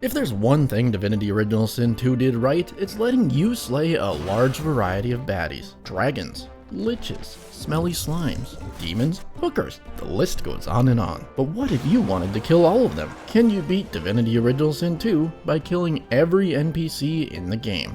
If there's one thing Divinity Original Sin 2 did right, it's letting you slay a large variety of baddies. Dragons, liches, smelly slimes, demons, hookers, the list goes on and on. But what if you wanted to kill all of them? Can you beat Divinity Original Sin 2 by killing every NPC in the game?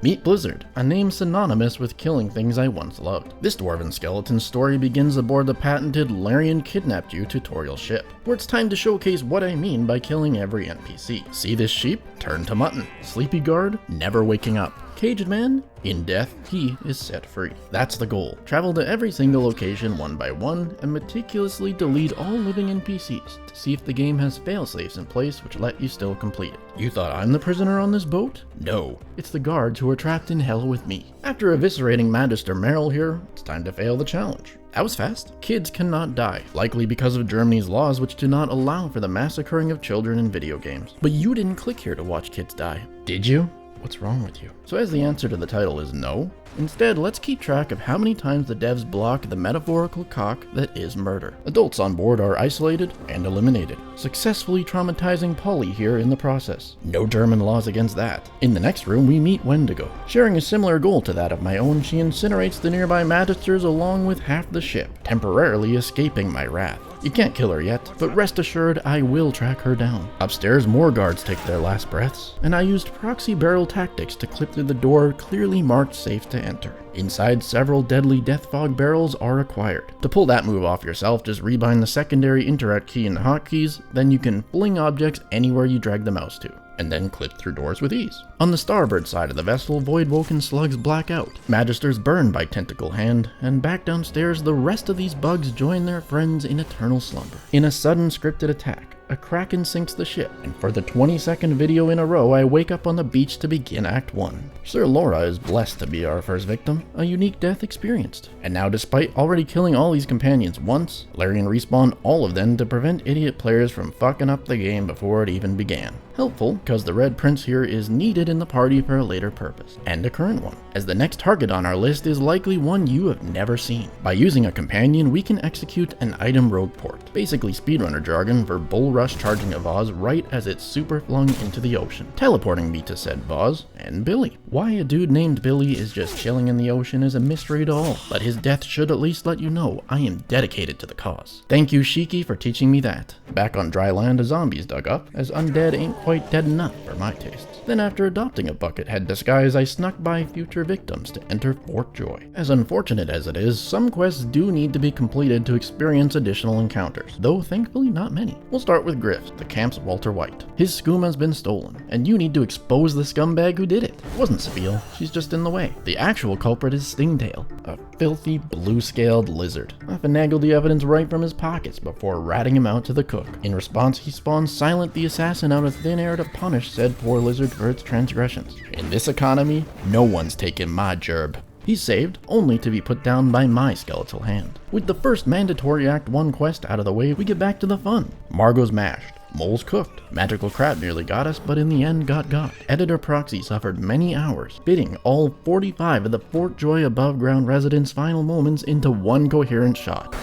Meet Blizzard, a name synonymous with killing things I once loved. This dwarven skeleton story begins aboard the patented Larian Kidnapped You tutorial ship, where it's time to showcase what I mean by killing every NPC. See this sheep? Turn to mutton. Sleepy guard? Never waking up. Caged man? In death, he is set free. That's the goal. Travel to every single location one by one and meticulously delete all living NPCs to see if the game has failsafes in place which let you still complete it. You thought I'm the prisoner on this boat? No, it's the guards who are trapped in hell with me. After eviscerating Magister Merrill here, it's time to fail the challenge. That was fast. Kids cannot die, likely because of Germany's laws which do not allow for the massacring of children in video games. But you didn't click here to watch kids die, did you? What's wrong with you? So as the answer to the title is no, instead let's keep track of how many times the devs block the metaphorical cock that is murder. Adults on board are isolated and eliminated, successfully traumatizing Polly here in the process. No German laws against that. In the next room we meet Wendigo. Sharing a similar goal to that of my own, she incinerates the nearby magisters along with half the ship, temporarily escaping my wrath. You can't kill her yet, but rest assured I will track her down. Upstairs, more guards take their last breaths, and I used proxy barrel tactics to clip through the door clearly marked safe to enter. Inside, several deadly death fog barrels are acquired. To pull that move off yourself, just rebind the secondary interact key in the hotkeys, then you can fling objects anywhere you drag the mouse to, and then clip through doors with ease. On the starboard side of the vessel, void-woken slugs black out, magisters burn by tentacle hand, and back downstairs the rest of these bugs join their friends in eternal slumber. In a sudden scripted attack, a kraken sinks the ship, and for the 22nd video in a row I wake up on the beach to begin Act 1. Sir Laura is blessed to be our first victim, a unique death experienced. And now despite already killing all these companions once, Larian respawned all of them to prevent idiot players from fucking up the game before it even began. Helpful, because the Red Prince here is needed in the party for a later purpose, and a current one, as the next target on our list is likely one you have never seen. By using a companion, we can execute an item rogue port, basically speedrunner jargon for bull rush charging a vase right as it's super flung into the ocean, teleporting me to said vase and Billy. Why a dude named Billy is just chilling in the ocean is a mystery to all, but his death should at least let you know I am dedicated to the cause. Thank you Shiki for teaching me that. Back on dry land, a zombie's dug up, as undead ain't quite dead enough for my tastes. Then after adopting a buckethead disguise, I snuck by future victims to enter Fort Joy. As unfortunate as it is, some quests do need to be completed to experience additional encounters, though thankfully not many. We'll start with Griff, the camp's Walter White. His skooma has been stolen, and you need to expose the scumbag who did it. It wasn't Spiel, she's just in the way. The actual culprit is Stingtail, a filthy blue-scaled lizard. I finagled the evidence right from his pockets before ratting him out to the cook. In response, he spawns Silent the Assassin out of thin air to punish said poor lizard for its transgressions. In this economy, no one's taking my gerb. He's saved, only to be put down by my skeletal hand. With the first mandatory Act 1 quest out of the way, we get back to the fun. Margot's mashed. Mole's cooked. Magical crab nearly got us, but in the end got. Editor Proxy suffered many hours, fitting all 45 of the Fort Joy above ground residents' final moments into one coherent shot,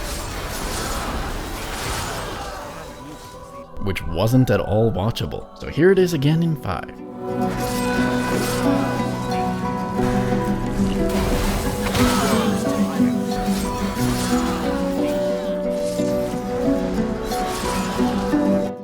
which wasn't at all watchable. So here it is again in 5.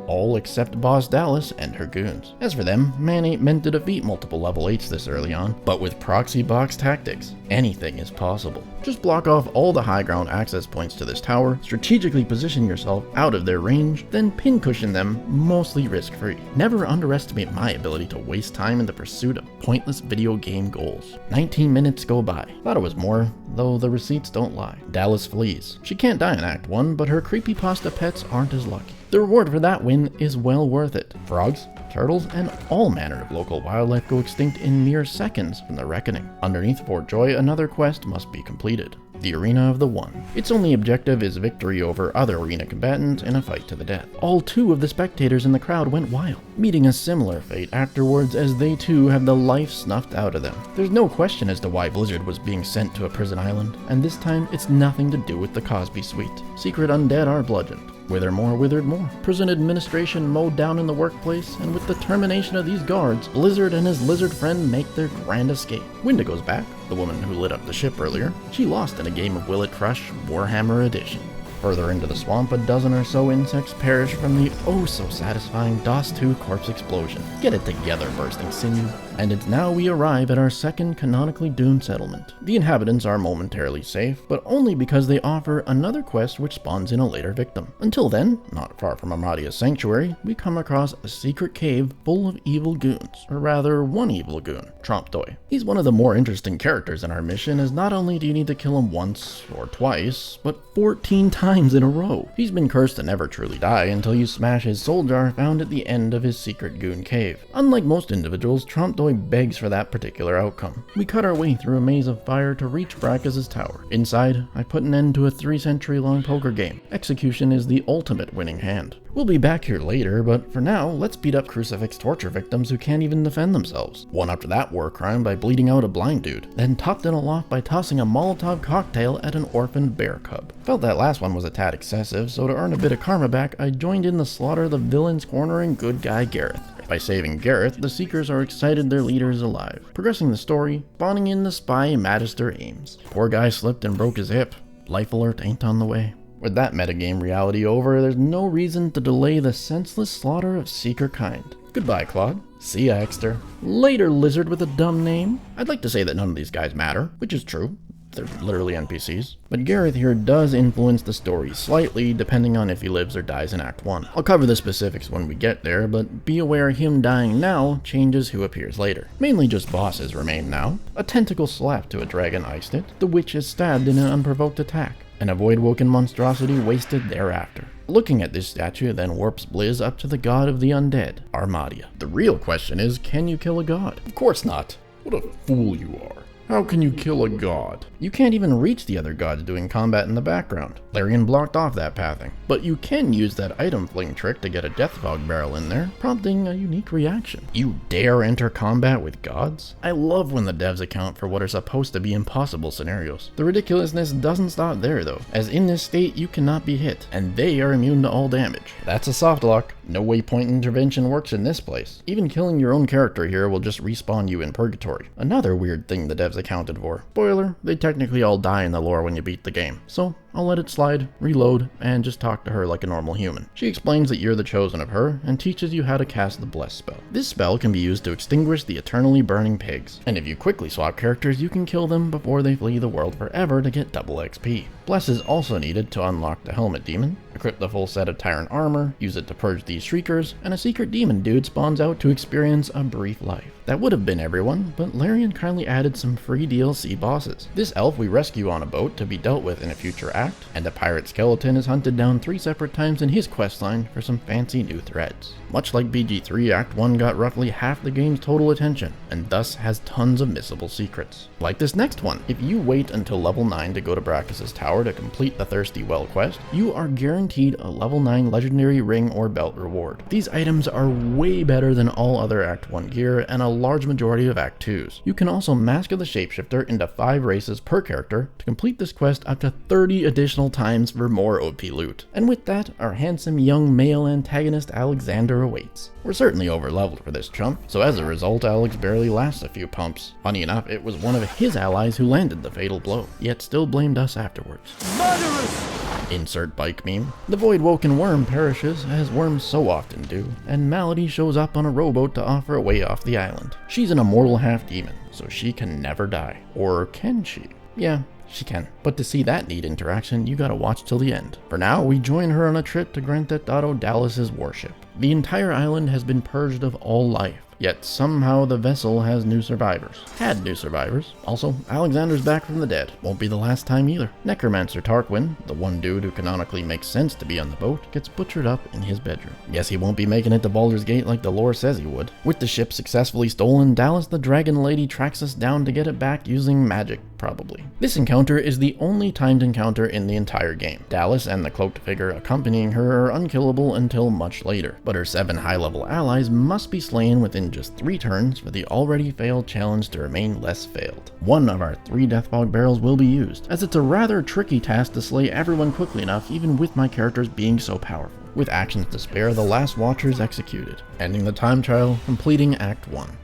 All except Boss Dallas and her goons. As for them, man ain't meant to defeat multiple level 8s this early on, but with proxy box tactics, anything is possible. Just block off all the high ground access points to this tower, strategically position yourself out of their range, then pincushion them mostly risk-free. Never underestimate my ability to waste time in the pursuit of pointless video game goals. 19 minutes go by. Thought it was more, though the receipts don't lie. Dallas flees. She can't die in Act 1, but her creepypasta pets aren't as lucky. The reward for that win is well worth it. Frogs, turtles, and all manner of local wildlife go extinct in mere seconds from the reckoning. Underneath Fort Joy, another quest must be completed. The Arena of the One. Its only objective is victory over other arena combatants in a fight to the death. All 2 of the spectators in the crowd went wild, meeting a similar fate afterwards as they too have the life snuffed out of them. There's no question as to why Blizzard was being sent to a prison island, and this time it's nothing to do with the Cosby Suite. Secret undead are bludgeoned. Wither more, withered more. Prison administration mowed down in the workplace, and with the termination of these guards, Blizzard and his lizard friend make their grand escape. Wendigo's back, the woman who lit up the ship earlier. She lost in a game of Will It Crush Warhammer Edition. Further into the swamp, a dozen or so insects perish from the oh-so-satisfying DOS 2 corpse explosion. Get it together, bursting sinew. And it's now we arrive at our second canonically doomed settlement. The inhabitants are momentarily safe, but only because they offer another quest which spawns in a later victim. Until then, not far from Amadia's sanctuary, we come across a secret cave full of evil goons, or rather one evil goon, Trompdoi. He's one of the more interesting characters in our mission, as not only do you need to kill him once or twice, but 14 times in a row. He's been cursed to never truly die until you smash his soul jar found at the end of his secret goon cave. Unlike most individuals, Trompdoi begs for that particular outcome. We cut our way through a maze of fire to reach Bracchus' tower. Inside, I put an end to a 3-century-long poker game. Execution is the ultimate winning hand. We'll be back here later, but for now, let's beat up crucifix torture victims who can't even defend themselves. One after that war crime by bleeding out a blind dude, then topped it all off by tossing a Molotov cocktail at an orphaned bear cub. Felt that last one was a tad excessive, so to earn a bit of karma back, I joined in the slaughter of the villain's cornering good guy Gareth. By saving Gareth, the Seekers are excited their leader is alive. Progressing the story, spawning in the spy Magister Ames. Poor guy slipped and broke his hip. Life alert ain't on the way. With that metagame reality over, there's no reason to delay the senseless slaughter of Seeker kind. Goodbye, Claude. See ya, Exter. Later, lizard with a dumb name. I'd like to say that none of these guys matter, which is true. They're literally NPCs. But Gareth here does influence the story slightly, depending on if he lives or dies in Act 1. I'll cover the specifics when we get there, but be aware him dying now changes who appears later. Mainly just bosses remain now. A tentacle slap to a dragon iced it. The witch is stabbed in an unprovoked attack. An avoid-woken monstrosity wasted thereafter. Looking at this statue then warps Blizz up to the god of the undead, Armadia. The real question is, can you kill a god? Of course not. What a fool you are. How can you kill a god? You can't even reach the other gods doing combat in the background. Larian blocked off that pathing. But you can use that item fling trick to get a death fog barrel in there, prompting a unique reaction. You dare enter combat with gods? I love when the devs account for what are supposed to be impossible scenarios. The ridiculousness doesn't stop there though, as in this state you cannot be hit, and they are immune to all damage. That's a soft lock. No waypoint intervention works in this place. Even killing your own character here will just respawn you in purgatory. Another weird thing the devs accounted for. Spoiler, they technically all die in the lore when you beat the game. So I'll let it slide, reload, and just talk to her like a normal human. She explains that you're the chosen of her, and teaches you how to cast the Bless spell. This spell can be used to extinguish the eternally burning pigs, and if you quickly swap characters, you can kill them before they flee the world forever to get double XP. Bless is also needed to unlock the Helmet Demon, equip the full set of Tyrant armor, use it to purge these Shriekers, and a secret demon dude spawns out to experience a brief life. That would have been everyone, but Larian kindly added some free DLC bosses. This elf we rescue on a boat to be dealt with in a future act, and a pirate skeleton is hunted down 3 separate times in his questline for some fancy new threads. Much like BG3, Act 1 got roughly half the game's total attention, and thus has tons of missable secrets. Like this next one, if you wait until level 9 to go to Bracchus' tower to complete the Thirsty Well quest, you are guaranteed a level 9 legendary ring or belt reward. These items are way better than all other Act 1 gear, and a large majority of Act 2's. You can also Mask of the Shapeshifter into 5 races per character to complete this quest up to 30 additional times for more OP loot. And with that, our handsome young male antagonist Alexander awaits. We're certainly over-leveled for this chump, so as a result, Alex barely lasts a few pumps. Funny enough, it was one of his allies who landed the fatal blow, yet still blamed us afterwards. Murderous! Insert bike meme. The void-woken worm perishes, as worms so often do, and Malady shows up on a rowboat to offer a way off the island. She's an immortal half-demon, so she can never die. Or can she? Yeah, she can. But to see that neat interaction, you gotta watch till the end. For now, we join her on a trip to Grand Theft Auto Dallas's warship. The entire island has been purged of all life, yet somehow the vessel has new survivors. Had new survivors. Also, Alexander's back from the dead. Won't be the last time either. Necromancer Tarquin, the one dude who canonically makes sense to be on the boat, gets butchered up in his bedroom. Guess he won't be making it to Baldur's Gate like the lore says he would. With the ship successfully stolen, Dallas the Dragon Lady tracks us down to get it back using magic, probably. This encounter is the only timed encounter in the entire game. Dallas and the cloaked figure accompanying her are unkillable until much later. but her 7 high-level allies must be slain within just 3 turns for the already failed challenge to remain less failed. One of our 3 Deathfog barrels will be used, as it's a rather tricky task to slay everyone quickly enough even with my characters being so powerful. With actions to spare, the last Watcher is executed, ending the time trial, completing Act 1.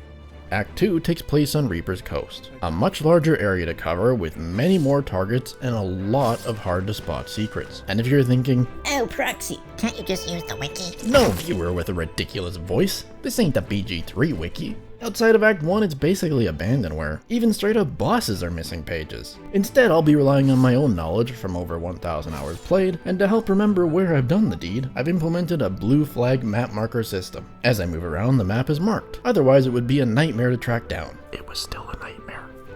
Act 2 takes place on Reaper's Coast, a much larger area to cover with many more targets and a lot of hard to spot secrets. And if you're thinking, "Oh, Proxy, can't you just use the wiki?" no viewer with a ridiculous voice, this ain't the BG3 wiki. Outside of Act 1, it's basically abandonware. Even straight up bosses are missing pages. Instead, I'll be relying on my own knowledge from over 1,000 hours played, and to help remember where I've done the deed, I've implemented a blue flag map marker system. As I move around, the map is marked. Otherwise, it would be a nightmare to track down. It was still a nightmare.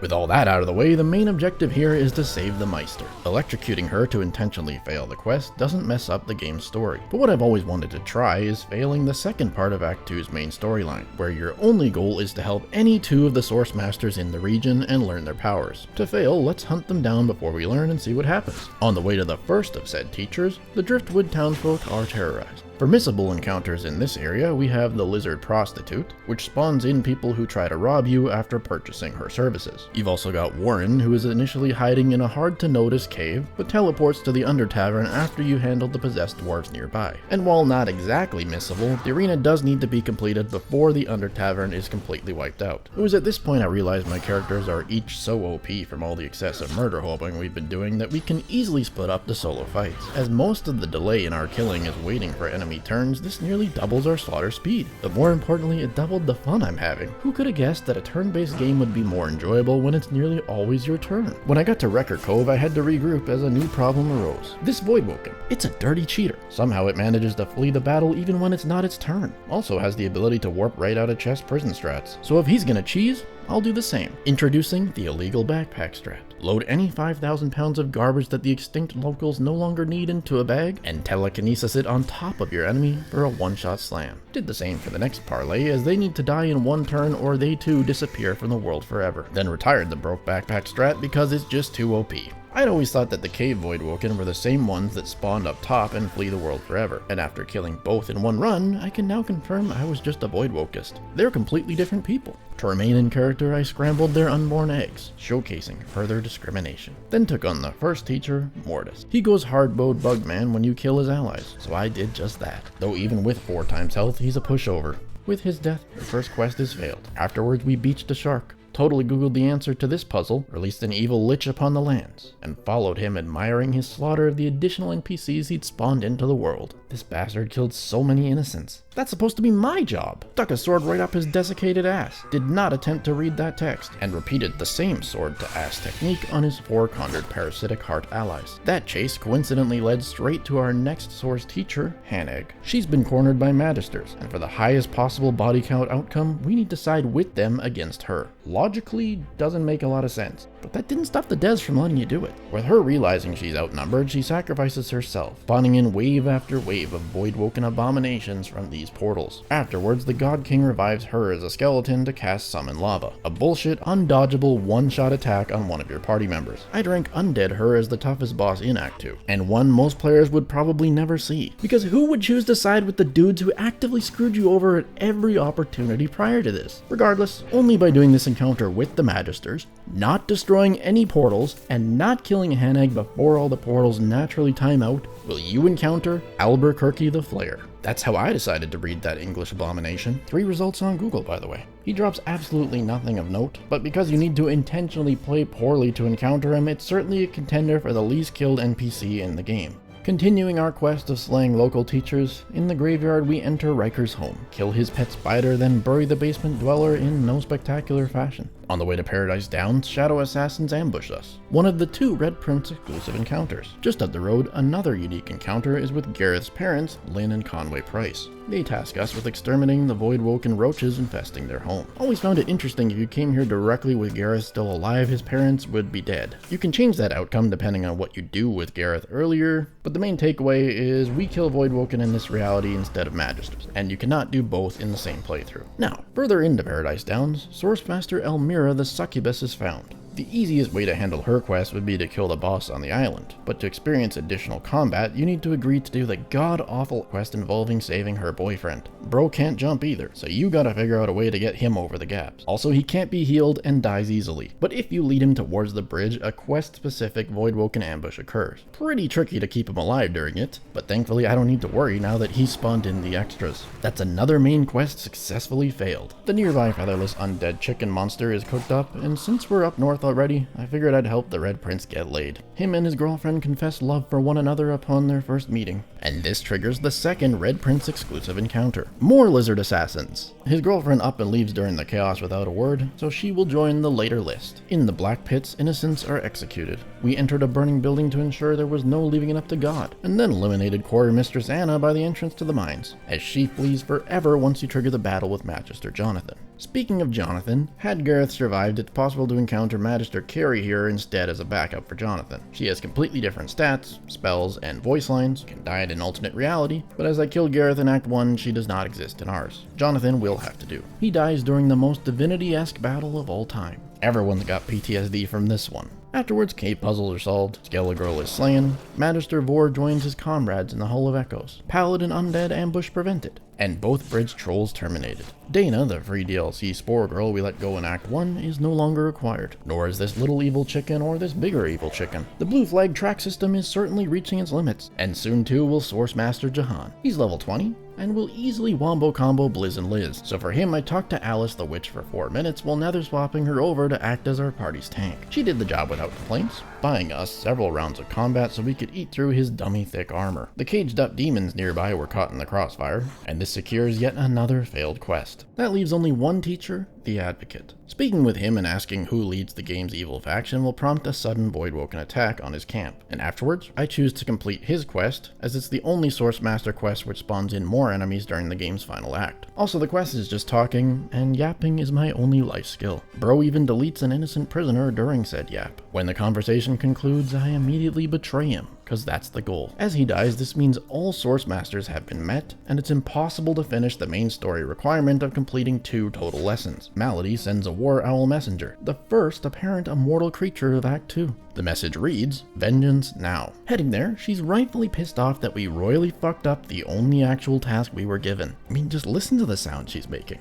With all that out of the way, the main objective here is to save the Meister. Electrocuting her to intentionally fail the quest doesn't mess up the game's story. But what I've always wanted to try is failing the second part of Act 2's main storyline, where your only goal is to help any 2 of the Source Masters in the region and learn their powers. To fail, let's hunt them down before we learn and see what happens. On the way to the first of said teachers, the Driftwood townsfolk are terrorized. For missable encounters in this area, we have the Lizard Prostitute, which spawns in people who try to rob you after purchasing her services. You've also got Warren, who is initially hiding in a hard-to-notice cave, but teleports to the Under Tavern after you handle the possessed dwarves nearby. And while not exactly missable, the arena does need to be completed before the Under Tavern is completely wiped out. It was at this point I realized my characters are each so OP from all the excessive murder hoping we've been doing that we can easily split up the solo fights. As most of the delay in our killing is waiting for enemy turns, this nearly doubles our slaughter speed. But more importantly, it doubled the fun I'm having. Who could have guessed that a turn-based game would be more enjoyable when it's nearly always your turn? When I got to Wrecker Cove, I had to regroup as a new problem arose. This Voidwoken. It's a dirty cheater. Somehow it manages to flee the battle even when it's not its turn. Also has the ability to warp right out of chest prison strats. So if he's gonna cheese, I'll do the same. Introducing the illegal backpack strat. Load any 5,000 pounds of garbage that the extinct locals no longer need into a bag, and telekinesis it on top of your enemy for a one-shot slam. Did the same for the next parlay, as they need to die in 1 turn or they too disappear from the world forever. Then retired the broke backpack strat because it's just too OP. I'd always thought that the cave Voidwoken were the same ones that spawned up top and flee the world forever, and after killing both in one run, I can now confirm I was just a Voidwokist. They're completely different people. To remain in character, I scrambled their unborn eggs, showcasing further discrimination. Then took on the first teacher, Mortis. He goes hard-mode Bugman when you kill his allies, so I did just that. Though even with 4 times health, he's a pushover. With his death, the first quest is failed. Afterwards, we beached a shark. Totally googled the answer to this puzzle, released an evil lich upon the lands, and followed him admiring his slaughter of the additional NPCs he'd spawned into the world. This bastard killed so many innocents. That's supposed to be my job. Stuck a sword right up his desiccated ass. Did not attempt to read that text, and repeated the same sword to ass technique on his 4 conjured parasitic heart allies. That chase coincidentally led straight to our next source teacher, Haneg. She's been cornered by Magisters, and for the highest possible body count outcome, we need to side with them against her. Logically, doesn't make a lot of sense, but that didn't stop the devs from letting you do it. With her realizing she's outnumbered, she sacrifices herself, spawning in wave after wave of Voidwoken abominations from these portals. Afterwards, the God King revives her as a skeleton to cast Summon Lava, a bullshit, undodgeable one-shot attack on one of your party members. I'd rank Undead her as the toughest boss in Act 2, and one most players would probably never see, because who would choose to side with the dudes who actively screwed you over at every opportunity prior to this? Regardless, only by doing this encounter with the Magisters, not destroying any portals, and not killing Haneg before all the portals naturally time out, will you encounter Albuquerque the Flayer. That's how I decided to read that English abomination. 3 results on Google, by the way. He drops absolutely nothing of note, but because you need to intentionally play poorly to encounter him, it's certainly a contender for the least killed NPC in the game. Continuing our quest of slaying local teachers, in the graveyard we enter Riker's home, kill his pet spider, then bury the basement dweller in no spectacular fashion. On the way to Paradise Downs, Shadow Assassins ambush us, one of the 2 Red Prince exclusive encounters. Just up the road, another unique encounter is with Gareth's parents, Lynn and Conway Price. They task us with exterminating the Voidwoken roaches infesting their home. Always found it interesting if you came here directly with Gareth still alive, his parents would be dead. You can change that outcome depending on what you do with Gareth earlier, but the main takeaway is we kill Voidwoken in this reality instead of Magisters, and you cannot do both in the same playthrough. Now, further into Paradise Downs, Source Master Elmira the Succubus is found. The easiest way to handle her quest would be to kill the boss on the island, but to experience additional combat, you need to agree to do the god-awful quest involving saving her boyfriend. Bro can't jump either, so you gotta figure out a way to get him over the gaps. Also, he can't be healed and dies easily, but if you lead him towards the bridge, a quest-specific Voidwoken ambush occurs. Pretty tricky to keep him alive during it, but thankfully I don't need to worry now that he spawned in the extras. That's another main quest successfully failed. The nearby featherless undead chicken monster is cooked up, and since we're up north already, I figured I'd help the Red Prince get laid. Him and his girlfriend confess love for one another upon their first meeting, and this triggers the second Red Prince exclusive encounter. More lizard assassins! His girlfriend up and leaves during the chaos without a word, so she will join the later list. In the Black Pits, innocents are executed. We entered a burning building to ensure there was no leaving it up to God, and then eliminated Quarry Mistress Anna by the entrance to the mines, as she flees forever once you trigger the battle with Magister Jonathan. Speaking of Jonathan, had Gareth survived, it's possible to encounter Magister Carrie here instead as a backup for Jonathan. She has completely different stats, spells, and voice lines, can die in an alternate reality, but as I killed Gareth in Act 1, she does not exist in ours. Jonathan will have to do. He dies during the most Divinity-esque battle of all time. Everyone's got PTSD from this one. Afterwards, cave puzzles are solved, Skelegirl is slain, Magister Vor joins his comrades in the Hall of Echoes, Paladin Undead ambush prevented, and both bridge trolls terminated. Dana, the free DLC Spore Girl we let go in Act 1, is no longer required, nor is this little evil chicken or this bigger evil chicken. The Blue Flag track system is certainly reaching its limits, and soon too will Source Master Jahan. He's level 20, and will easily wombo combo Blizz and Liz, so for him I talked to Alice the Witch for 4 minutes while nether swapping her over to act as our party's tank. She did the job without complaints, buying us several rounds of combat so we could eat through his dummy thick armor. The caged up demons nearby were caught in the crossfire, and this secures yet another failed quest. That leaves only one teacher, the Advocate. Speaking with him and asking who leads the game's evil faction will prompt a sudden Voidwoken attack on his camp, and afterwards, I choose to complete his quest, as it's the only Source Master quest which spawns in more enemies during the game's final act. Also, the quest is just talking, and yapping is my only life skill. Bro even deletes an innocent prisoner during said yap. When the conversation concludes, I immediately betray him, cause that's the goal. As he dies, this means all Source Masters have been met, and it's impossible to finish the main story requirement of completing 2 total lessons. Malady sends a War Owl messenger, the first apparent immortal creature of Act 2. The message reads, "Vengeance now." Heading there, she's rightfully pissed off that we royally fucked up the only actual task we were given. I mean, just listen to the sound she's making.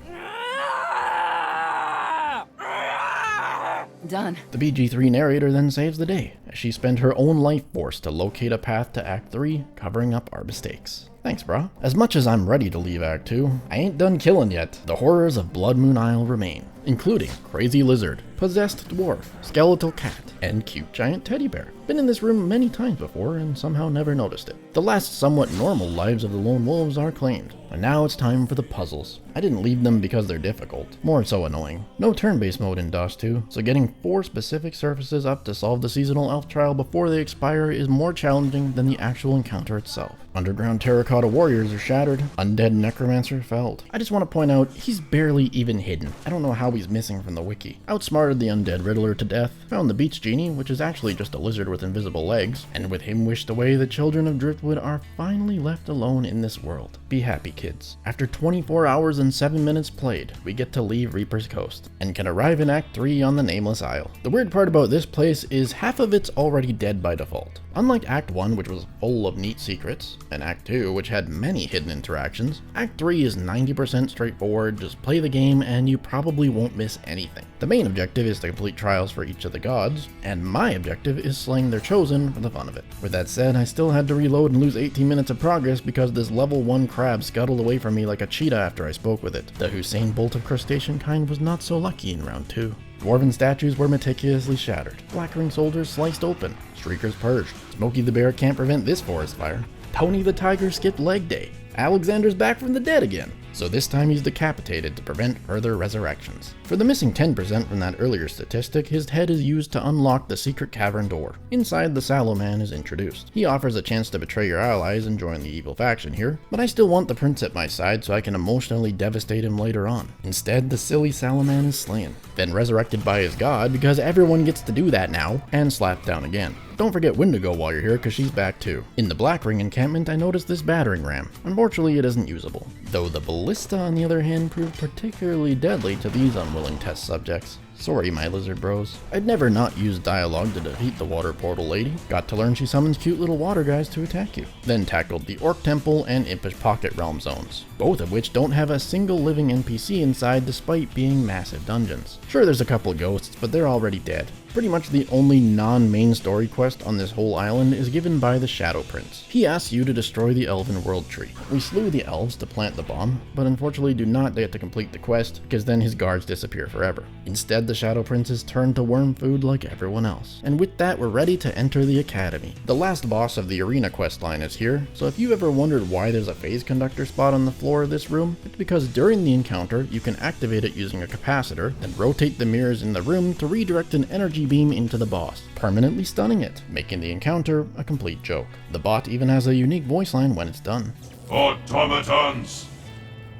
Done. The BG3 narrator then saves the day, as she spent her own life force to locate a path to Act 3, covering up our mistakes. Thanks, brah. As much as I'm ready to leave Act 2, I ain't done killing yet. The horrors of Blood Moon Isle remain, including Crazy Lizard, Possessed Dwarf, Skeletal Cat, and Cute Giant Teddy Bear. Been in this room many times before and somehow never noticed it. The last somewhat normal lives of the Lone Wolves are claimed, and now it's time for the puzzles. I didn't leave them because they're difficult, more so annoying. No turn-based mode in DOS 2, so getting 4 specific surfaces up to solve the seasonal elf trial before they expire is more challenging than the actual encounter itself. Underground terracotta warriors are shattered, undead necromancer felled. I just want to point out, he's barely even hidden. I don't know how he's missing from the wiki. Outsmarted the undead riddler to death, found the beach genie, which is actually just a lizard with invisible legs, and with him wished away, the children of Driftwood are finally left alone in this world. Be happy, kids. After 24 hours and 7 minutes played, we get to leave Reaper's Coast, and can arrive in Act 3 on the Nameless Isle. The weird part about this place is half of it's already dead by default. Unlike Act 1, which was full of neat secrets, and Act 2, which had many hidden interactions, Act 3 is 90% straightforward, just play the game and you probably won't miss anything. The main objective is to complete trials for each of the gods, and my objective is slaying their chosen for the fun of it. With that said, I still had to reload and lose 18 minutes of progress because this level 1 crab scuttled away from me like a cheetah after I spoke with it. The Hussein Bolt of crustacean kind was not so lucky in round 2. Dwarven statues were meticulously shattered, Blackring soldiers sliced open, Streakers purged, Smokey the Bear can't prevent this forest fire, Tony the Tiger skipped leg day, Alexander's back from the dead again, so this time he's decapitated to prevent further resurrections. For the missing 10% from that earlier statistic, his head is used to unlock the secret cavern door. Inside, the Sallow Man is introduced. He offers a chance to betray your allies and join the evil faction here, but I still want the prince at my side so I can emotionally devastate him later on. Instead, the silly Sallow Man is slain, then resurrected by his god because everyone gets to do that now, and slapped down again. Don't forget Wendigo while you're here because she's back too. In the Black Ring encampment, I noticed this battering ram. Unfortunately, it isn't usable, though the ballista on the other hand proved particularly deadly to these unwilling test subjects. Sorry, my lizard bros. I'd never not use dialogue to defeat the water portal lady. Got to learn she summons cute little water guys to attack you. Then tackled the Orc Temple and Impish Pocket Realm zones, both of which don't have a single living NPC inside despite being massive dungeons. Sure, there's a couple ghosts, but they're already dead. Pretty much the only non-main story quest on this whole island is given by the Shadow Prince. He asks you to destroy the Elven World Tree. We slew the elves to plant the bomb, but unfortunately do not get to complete the quest because then his guards disappear forever. Instead, the Shadow Princes turn to worm food like everyone else. And with that, we're ready to enter the Academy. The last boss of the arena questline is here, so if you ever wondered why there's a phase conductor spot on the floor of this room, it's because during the encounter, you can activate it using a capacitor, then rotate the mirrors in the room to redirect an energy beam into the boss, permanently stunning it, making the encounter a complete joke. The bot even has a unique voice line when it's done. Automatons!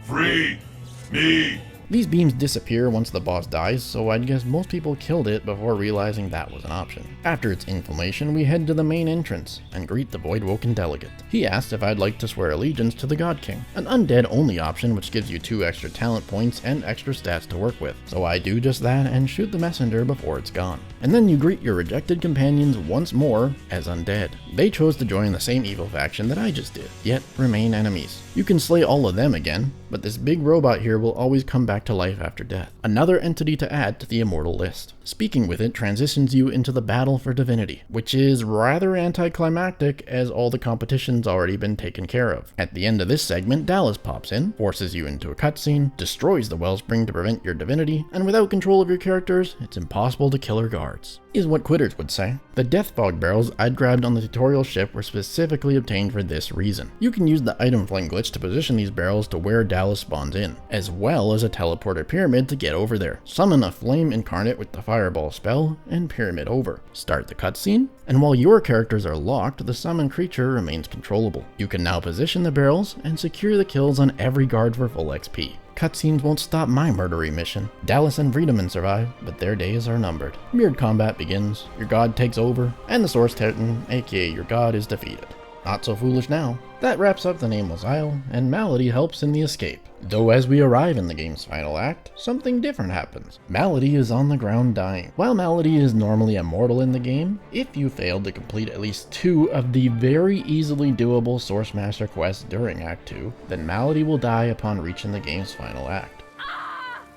Free me! These beams disappear once the boss dies, so I'd guess most people killed it before realizing that was an option. After its inflammation, we head to the main entrance and greet the Voidwoken delegate. He asked if I'd like to swear allegiance to the God King, an undead only option which gives you 2 extra talent points and extra stats to work with. So I do just that and shoot the messenger before it's gone. And then you greet your rejected companions once more as undead. They chose to join the same evil faction that I just did, yet remain enemies. You can slay all of them again, but this big robot here will always come back to life after death. Another entity to add to the immortal list. Speaking with it transitions you into the battle for divinity, which is rather anticlimactic as all the competition's already been taken care of. At the end of this segment, Dallas pops in, forces you into a cutscene, destroys the wellspring to prevent your divinity, and without control of your characters, it's impossible to kill her guards. Is what quitters would say. The Death Fog barrels I'd grabbed on the tutorial ship were specifically obtained for this reason. You can use the item fling glitch to position these barrels to where Dallas spawns in, as well as a teleporter pyramid to get over there. Summon a flame incarnate with the fireball spell, and pyramid over. Start the cutscene, and while your characters are locked, the summoned creature remains controllable. You can now position the barrels and secure the kills on every guard for full XP. Cutscenes won't stop my murdery mission. Dallas and Vredeman survive, but their days are numbered. Mirrored combat begins, your god takes over, and the Source Titan, aka your god, is defeated. Not so foolish now. That wraps up the Nameless Isle, and Malady helps in the escape. Though as we arrive in the game's final act, something different happens. Malady is on the ground dying. While Malady is normally immortal in the game, if you failed to complete at least 2 of the very easily doable Source Master quests during Act 2, then Malady will die upon reaching the game's final act.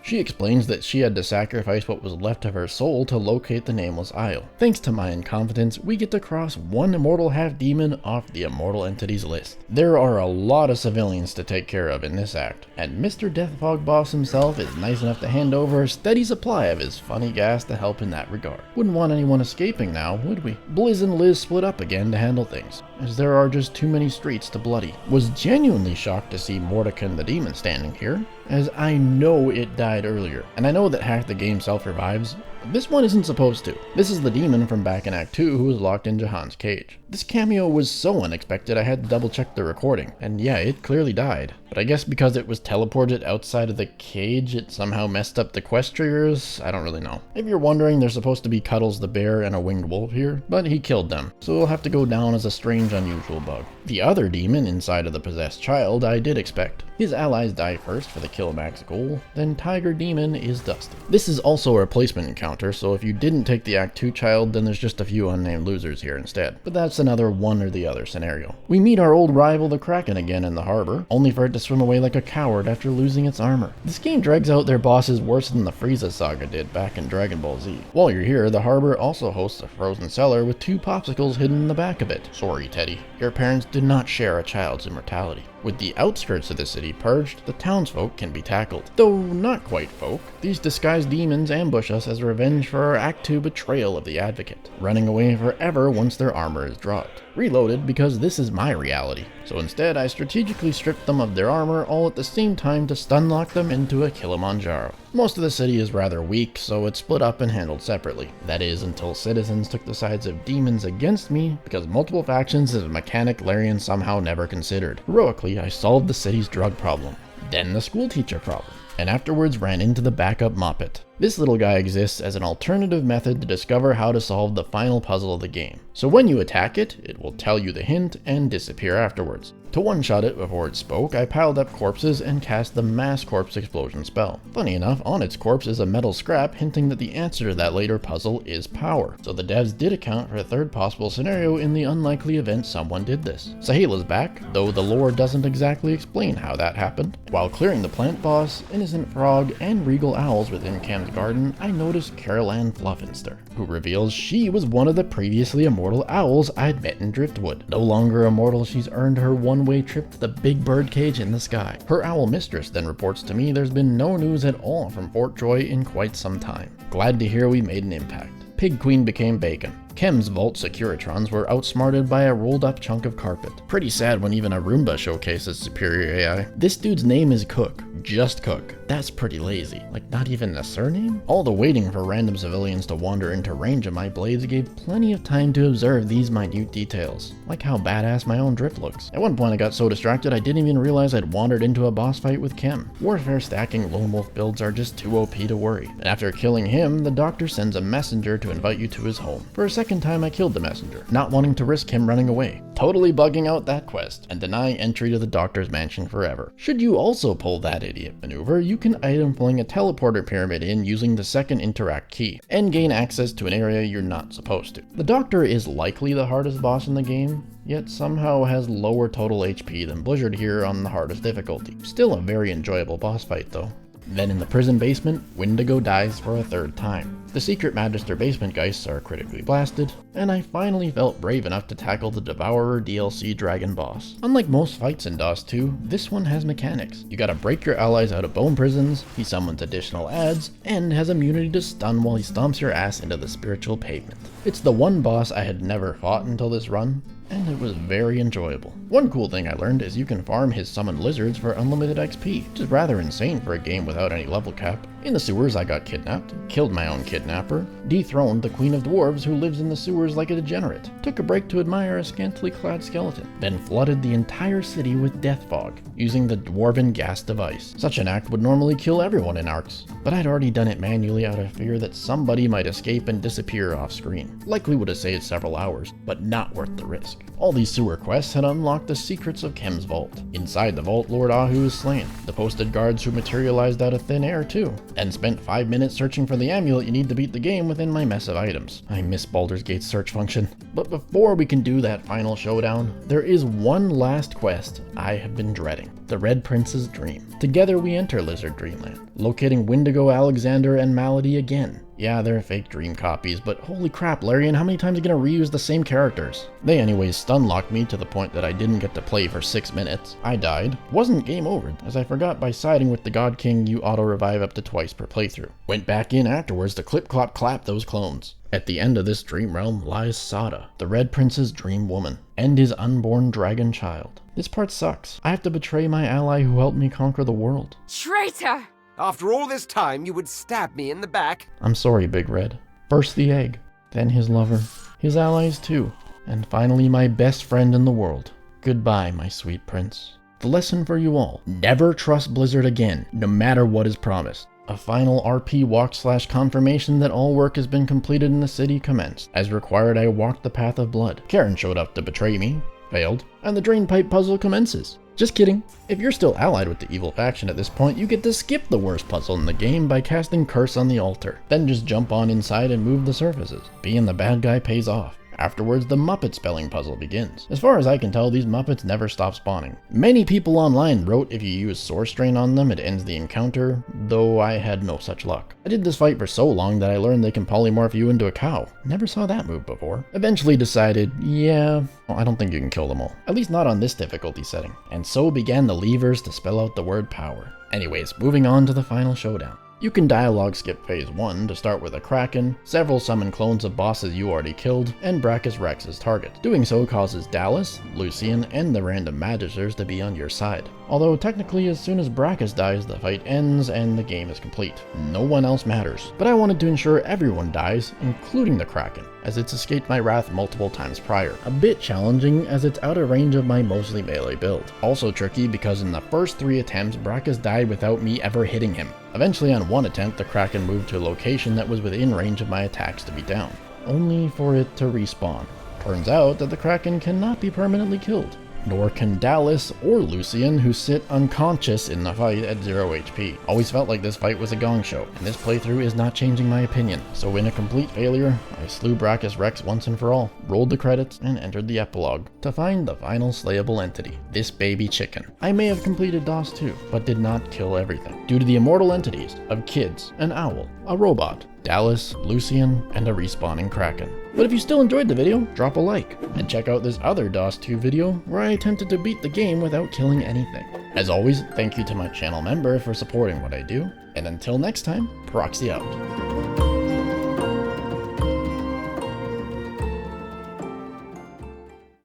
She explains that she had to sacrifice what was left of her soul to locate the Nameless Isle. Thanks to my incompetence, we get to cross one immortal half-demon off the immortal entities list. There are a lot of civilians to take care of in this act, and Mr. Deathfog Boss himself is nice enough to hand over a steady supply of his funny gas to help in that regard. Wouldn't want anyone escaping now, would we? Blizz and Liz split up again to handle things, as there are just too many streets to bloody. Was genuinely shocked to see Mordecai the Demon standing here, as I know it died earlier. And I know that Hack the Game self-revives, but this one isn't supposed to. This is the demon from back in Act 2 who was locked in Jahan's cage. This cameo was so unexpected I had to double check the recording, and yeah, it clearly died. But I guess because it was teleported outside of the cage, it somehow messed up the quest triggers? I don't really know. If you're wondering, there's supposed to be Cuddles the bear and a winged wolf here, but he killed them, so it'll have to go down as a strange, unusual bug. The other demon inside of the possessed child I did expect. His allies die first for the kill max goal, then Tiger Demon is dusted. This is also a replacement encounter, so if you didn't take the Act 2 child, then there's just a few unnamed losers here instead. But that's another one or the other scenario. We meet our old rival the Kraken again in the harbor, only for it to swim away like a coward after losing its armor. This game drags out their bosses worse than the Frieza saga did back in Dragon Ball Z. While you're here, the harbor also hosts a frozen cellar with 2 popsicles hidden in the back of it. Sorry, Teddy. Your parents did not share a child's immortality. With the outskirts of the city purged, the townsfolk can be tackled. Though not quite folk, these disguised demons ambush us as revenge for our Act 2 betrayal of the Advocate, running away forever once their armor is dropped. Reloaded because this is my reality. So instead, I strategically stripped them of their armor all at the same time to stunlock them into a Kilimanjaro. Most of the city is rather weak, so it's split up and handled separately. That is, until citizens took the sides of demons against me, because multiple factions is a mechanic Larian somehow never considered. Heroically, I solved the city's drug problem, then the school teacher problem, and afterwards ran into the backup Moppet. This little guy exists as an alternative method to discover how to solve the final puzzle of the game. So when you attack it, it will tell you the hint and disappear afterwards. To one-shot it before it spoke, I piled up corpses and cast the mass corpse explosion spell. Funny enough, on its corpse is a metal scrap hinting that the answer to that later puzzle is power. So the devs did account for a third possible scenario in the unlikely event someone did this. Sahela's back, though the lore doesn't exactly explain how that happened. While clearing the plant boss, Innocent Frog, and Regal Owls within Cam's garden, I noticed Carol Ann Fluffinster, who reveals she was one of the previously immortal owls I'd met in Driftwood. No longer immortal, she's earned her one-way trip to the big bird cage in the sky. Her owl mistress then reports to me there's been no news at all from Fort Joy in quite some time. Glad to hear we made an impact. Pig Queen became bacon. Chem's Vault Securitrons were outsmarted by a rolled up chunk of carpet. Pretty sad when even a Roomba showcases superior AI. This dude's name is Cook. Just Cook. That's pretty lazy. Like, not even a surname? All the waiting for random civilians to wander into range of my blades gave plenty of time to observe these minute details. Like how badass my own drift looks. At one point I got so distracted I didn't even realize I'd wandered into a boss fight with Chem. Warfare stacking lone wolf builds are just too OP to worry. And after killing him, the doctor sends a messenger to invite you to his home. For a second time I killed the messenger, not wanting to risk him running away. Totally bugging out that quest, and deny entry to the doctor's mansion forever. Should you also pull that idiot maneuver, you can item fling a teleporter pyramid in using the second interact key, and gain access to an area you're not supposed to. The doctor is likely the hardest boss in the game, yet somehow has lower total HP than Blizzard here on the hardest difficulty. Still a very enjoyable boss fight though. Then in the prison basement, Wendigo dies for a third time. The secret Magister basement geists are critically blasted, and I finally felt brave enough to tackle the Devourer DLC dragon boss. Unlike most fights in DOS 2, this one has mechanics. You gotta break your allies out of bone prisons, he summons additional adds, and has immunity to stun while he stomps your ass into the spiritual pavement. It's the one boss I had never fought until this run, and it was very enjoyable. One cool thing I learned is you can farm his summoned lizards for unlimited XP, which is rather insane for a game without any level cap. In the sewers I got kidnapped, killed my own kidnapper, dethroned the Queen of Dwarves who lives in the sewers like a degenerate, took a break to admire a scantily clad skeleton, then flooded the entire city with death fog, using the Dwarven gas device. Such an act would normally kill everyone in Arcs, but I'd already done it manually out of fear that somebody might escape and disappear off screen. Likely would have saved several hours, but not worth the risk. All these sewer quests had unlocked the secrets of Chem's vault. Inside the vault, Lord Ahu is slain, the posted guards who materialized out of thin air too, and spent 5 minutes searching for the amulet you need to beat the game within my mess of items. I miss Baldur's Gate's search function. But before we can do that final showdown, there is one last quest I have been dreading. The Red Prince's Dream. Together we enter Lizard Dreamland, locating Wendigo, Alexander, and Malady again. Yeah, they're fake dream copies, but holy crap, Larian, how many times are you gonna reuse the same characters? They anyways stun-locked me to the point that I didn't get to play for 6 minutes. I died. Wasn't game over, as I forgot by siding with the God King you auto-revive up to twice per playthrough. Went back in afterwards to clip-clop-clap those clones. At the end of this dream realm lies Sada, the Red Prince's dream woman, and his unborn dragon child. This part sucks. I have to betray my ally who helped me conquer the world. Traitor! After all this time, you would stab me in the back. I'm sorry, Big Red. First the egg, then his lover, his allies too, and finally my best friend in the world. Goodbye, my sweet prince. The lesson for you all: never trust Blizzard again, no matter what is promised. A final RP walk/confirmation that all work has been completed in the city commenced. As required, I walked the path of blood. Karen showed up to betray me, failed, and the drain pipe puzzle commences. Just kidding. If you're still allied with the evil faction at this point, you get to skip the worst puzzle in the game by casting Curse on the altar. Then just jump on inside and move the surfaces. Being the bad guy pays off. Afterwards, the Muppet spelling puzzle begins. As far as I can tell, these Muppets never stop spawning. Many people online wrote if you use Source Strain on them, it ends the encounter, though I had no such luck. I did this fight for so long that I learned they can polymorph you into a cow. Never saw that move before. Eventually decided, yeah, well, I don't think you can kill them all. At least not on this difficulty setting. And so began the levers to spell out the word power. Anyways, moving on to the final showdown. You can dialogue skip phase 1 to start with a Kraken, several summon clones of bosses you already killed, and Brachus Rex as target. Doing so causes Dallas, Lucian, and the random Magisters to be on your side. Although technically as soon as Brachus dies the fight ends and the game is complete. No one else matters. But I wanted to ensure everyone dies, including the Kraken, as it's escaped my wrath multiple times prior. A bit challenging as it's out of range of my mostly melee build. Also tricky because in the first 3 attempts Brachus died without me ever hitting him. Eventually on one attempt the Kraken moved to a location that was within range of my attacks to be down, only for it to respawn. Turns out that the Kraken cannot be permanently killed. nor can Dallas or Lucian, who sit unconscious in the fight at 0 HP. Always felt like this fight was a gong show, and this playthrough is not changing my opinion. So in a complete failure, I slew Brachus Rex once and for all, rolled the credits, and entered the epilogue to find the final slayable entity, this baby chicken. I may have completed DOS 2, but did not kill everything, due to the immortal entities of kids, an owl, a robot, Dallas, Lucian, and a respawning Kraken. But if you still enjoyed the video, drop a like, and check out this other DOS 2 video where I attempted to beat the game without killing anything. As always, thank you to my channel member for supporting what I do, and until next time, Proxy out.